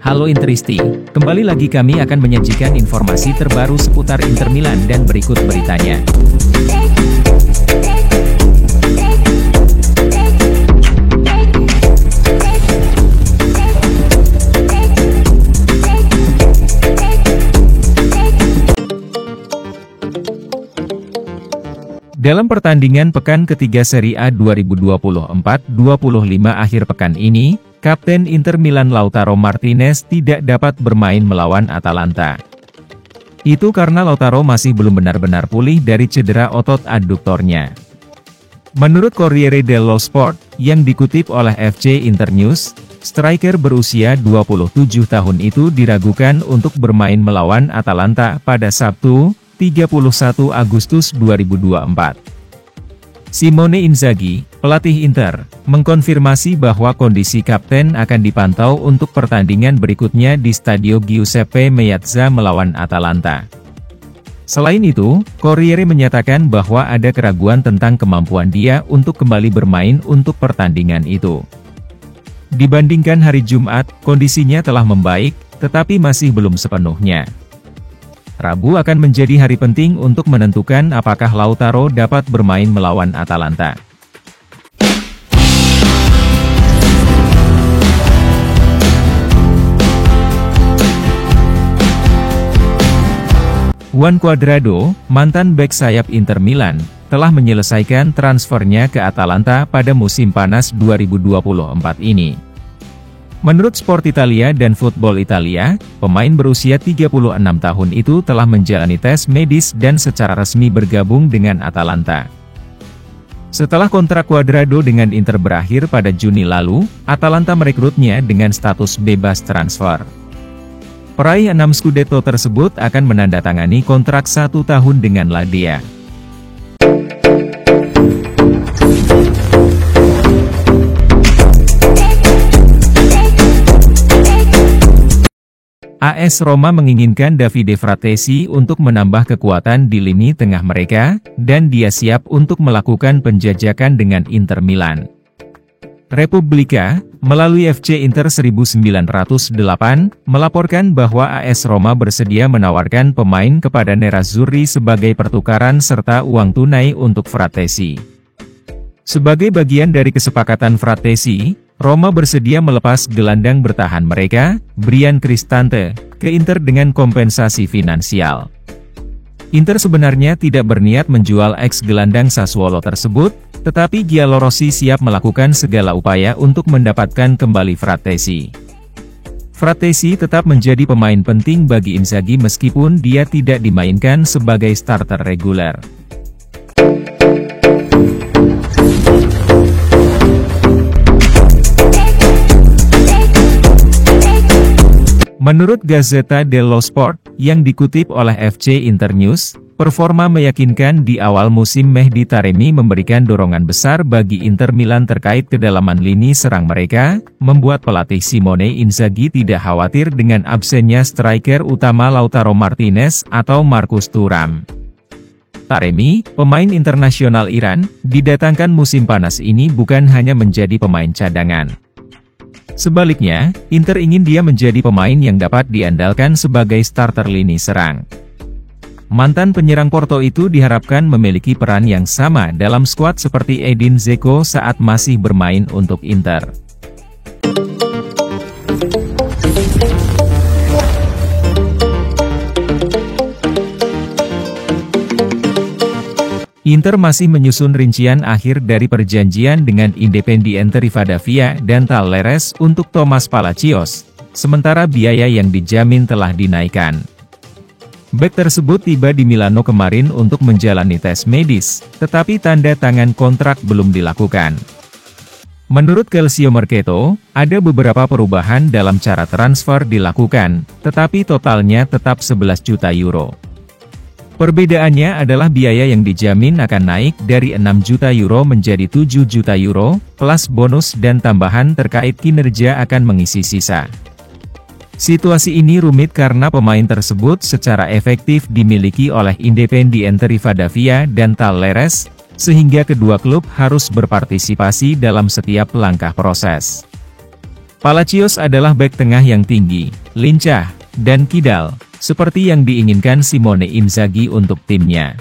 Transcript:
Halo Interisti, kembali lagi kami akan menyajikan informasi terbaru seputar Inter Milan dan berikut beritanya. Dalam pertandingan pekan ketiga Serie A 2024-25 akhir pekan ini, Kapten Inter Milan Lautaro Martinez tidak dapat bermain melawan Atalanta. Itu karena Lautaro masih belum benar-benar pulih dari cedera otot adduktornya. Menurut Corriere dello Sport, yang dikutip oleh FC Internews, striker berusia 27 tahun itu diragukan untuk bermain melawan Atalanta pada Sabtu, 31 Agustus 2024. Simone Inzaghi, pelatih Inter, mengkonfirmasi bahwa kondisi kapten akan dipantau untuk pertandingan berikutnya di Stadio Giuseppe Meazza melawan Atalanta. Selain itu, Corriere menyatakan bahwa ada keraguan tentang kemampuan dia untuk kembali bermain untuk pertandingan itu. Dibandingkan hari Jumat, kondisinya telah membaik, tetapi masih belum sepenuhnya. Rabu akan menjadi hari penting untuk menentukan apakah Lautaro dapat bermain melawan Atalanta. Juan Cuadrado, mantan bek sayap Inter Milan, telah menyelesaikan transfernya ke Atalanta pada musim panas 2024 ini. Menurut Sport Italia dan Football Italia, pemain berusia 36 tahun itu telah menjalani tes medis dan secara resmi bergabung dengan Atalanta. Setelah kontrak Cuadrado dengan Inter berakhir pada Juni lalu, Atalanta merekrutnya dengan status bebas transfer. Peraih 6 Scudetto tersebut akan menandatangani kontrak 1 tahun dengan Ladea. AS Roma menginginkan Davide Fratesi untuk menambah kekuatan di lini tengah mereka, dan dia siap untuk melakukan penjajakan dengan Inter Milan. Repubblica, melalui FC Inter 1908, melaporkan bahwa AS Roma bersedia menawarkan pemain kepada Nerazzurri sebagai pertukaran serta uang tunai untuk Fratesi. Sebagai bagian dari kesepakatan Fratesi, Roma bersedia melepas gelandang bertahan mereka, Brian Cristante, ke Inter dengan kompensasi finansial. Inter sebenarnya tidak berniat menjual ex-gelandang Sassuolo tersebut, tetapi Giallorossi siap melakukan segala upaya untuk mendapatkan kembali Fratesi. Fratesi tetap menjadi pemain penting bagi Inzaghi meskipun dia tidak dimainkan sebagai starter reguler. Menurut Gazzetta dello Sport, yang dikutip oleh FC Internews, performa meyakinkan di awal musim Mehdi Taremi memberikan dorongan besar bagi Inter Milan terkait kedalaman lini serang mereka, membuat pelatih Simone Inzaghi tidak khawatir dengan absennya striker utama Lautaro Martinez atau Marcus Thuram. Taremi, pemain internasional Iran, didatangkan musim panas ini bukan hanya menjadi pemain cadangan. Sebaliknya, Inter ingin dia menjadi pemain yang dapat diandalkan sebagai starter lini serang. Mantan penyerang Porto itu diharapkan memiliki peran yang sama dalam skuad seperti Edin Dzeko saat masih bermain untuk Inter. Inter masih menyusun rincian akhir dari perjanjian dengan Independiente Rivadavia dan Talleres untuk Thomas Palacios, sementara biaya yang dijamin telah dinaikkan. Bek tersebut tiba di Milano kemarin untuk menjalani tes medis, tetapi tanda tangan kontrak belum dilakukan. Menurut Calcio Mercato, ada beberapa perubahan dalam cara transfer dilakukan, tetapi totalnya tetap 11 juta euro. Perbedaannya adalah biaya yang dijamin akan naik dari 6 juta euro menjadi 7 juta euro, plus bonus dan tambahan terkait kinerja akan mengisi sisa. Situasi ini rumit karena pemain tersebut secara efektif dimiliki oleh Independiente Rivadavia dan Talleres, sehingga kedua klub harus berpartisipasi dalam setiap langkah proses. Palacios adalah bek tengah yang tinggi, lincah, dan kidal, seperti yang diinginkan Simone Inzaghi untuk timnya.